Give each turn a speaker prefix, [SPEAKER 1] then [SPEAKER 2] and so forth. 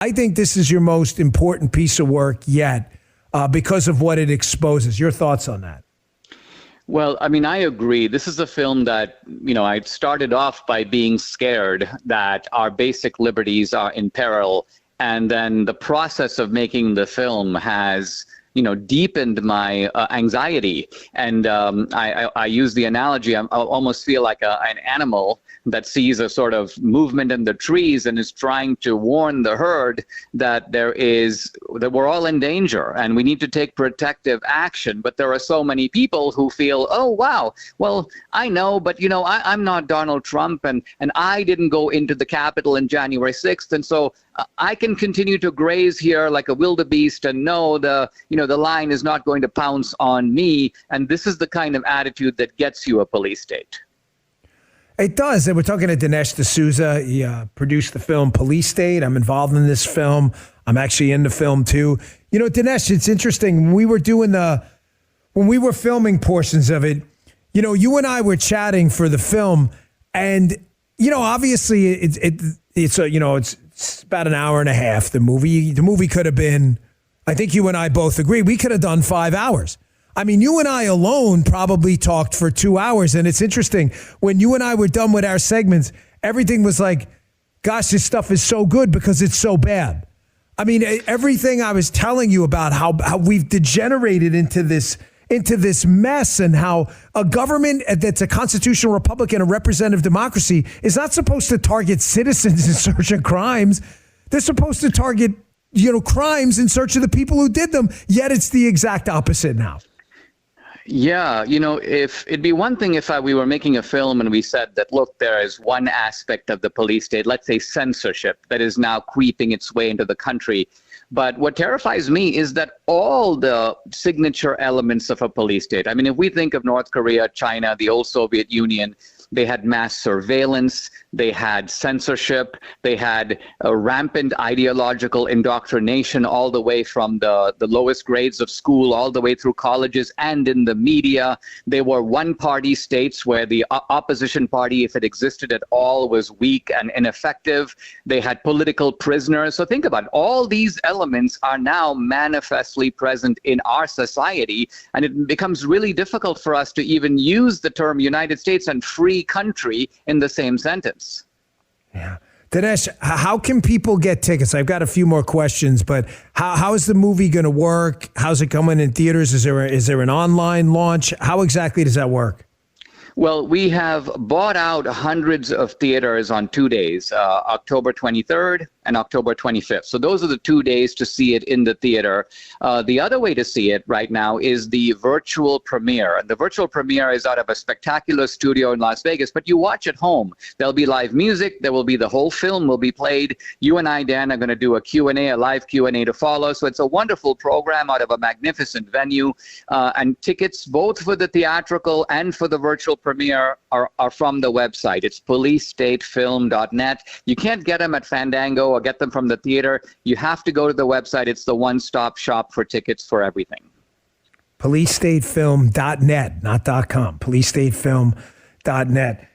[SPEAKER 1] I think this is your most important piece of work yet because of what it exposes. Your thoughts on that?
[SPEAKER 2] Well, I mean, I agree. This is a film that, I started off by being scared that our basic liberties are in peril. And then the process of making the film has deepened my anxiety. And I use the analogy, I almost feel like an animal that sees a sort of movement in the trees and is trying to warn the herd that that we're all in danger and we need to take protective action. But there are so many people who feel, oh, wow, well, I know, but I'm not Donald Trump and I didn't go into the Capitol in January 6th. And so I can continue to graze here like a wildebeest and know the lion is not going to pounce on me. And this is the kind of attitude that gets you a police state.
[SPEAKER 1] It does. And we're talking to Dinesh D'Souza. He produced the film Police State. I'm involved in this film. I'm actually in the film too. Dinesh, it's interesting. When we were filming portions of it, you and I were chatting for the film, and obviously it's about an hour and a half. The movie could have been, I think you and I both agree, we could have done 5 hours. I mean, you and I alone probably talked for 2 hours. And it's interesting, when you and I were done with our segments, everything was like, gosh, this stuff is so good because it's so bad. I mean, everything I was telling you about how we've degenerated into this mess, and how a government that's a constitutional republic and a representative democracy is not supposed to target citizens in search of crimes. They're supposed to target, crimes in search of the people who did them. Yet it's the exact opposite now.
[SPEAKER 2] Yeah, if it'd be one thing if we were making a film and we said that, look, there is one aspect of the police state, let's say censorship, that is now creeping its way into the country. But what terrifies me is that all the signature elements of a police state, I mean, if we think of North Korea, China, the old Soviet Union, they had mass surveillance, they had censorship, they had a rampant ideological indoctrination all the way from the lowest grades of school all the way through colleges and in the media. They were one-party states where the opposition party, if it existed at all, was weak and ineffective. They had political prisoners. So think about it. All these elements are now manifestly present in our society, and it becomes really difficult for us to even use the term United States and free country in the same sentence.
[SPEAKER 1] Yeah. Dinesh, how can people get tickets? I've got a few more questions, but how is the movie going to work? How's it coming in theaters? Is there an online launch? How exactly does that work?
[SPEAKER 2] Well, we have bought out hundreds of theaters on 2 days, October 23rd and October 25th. So those are the 2 days to see it in the theater. The other way to see it right now is the virtual premiere. And the virtual premiere is out of a spectacular studio in Las Vegas, but you watch at home. There'll be live music. There will be the whole film will be played. You and I, Dan, are going to do a Q&A, a live Q&A to follow. So it's a wonderful program out of a magnificent venue. And tickets, both for the theatrical and for the virtual premiere, are from the website. It's policestatefilm.net. You can't get them at Fandango or get them from the theater. You have to go to the website. It's the one-stop shop for tickets for everything.
[SPEAKER 1] Policestatefilm.net, not .com. Policestatefilm.net.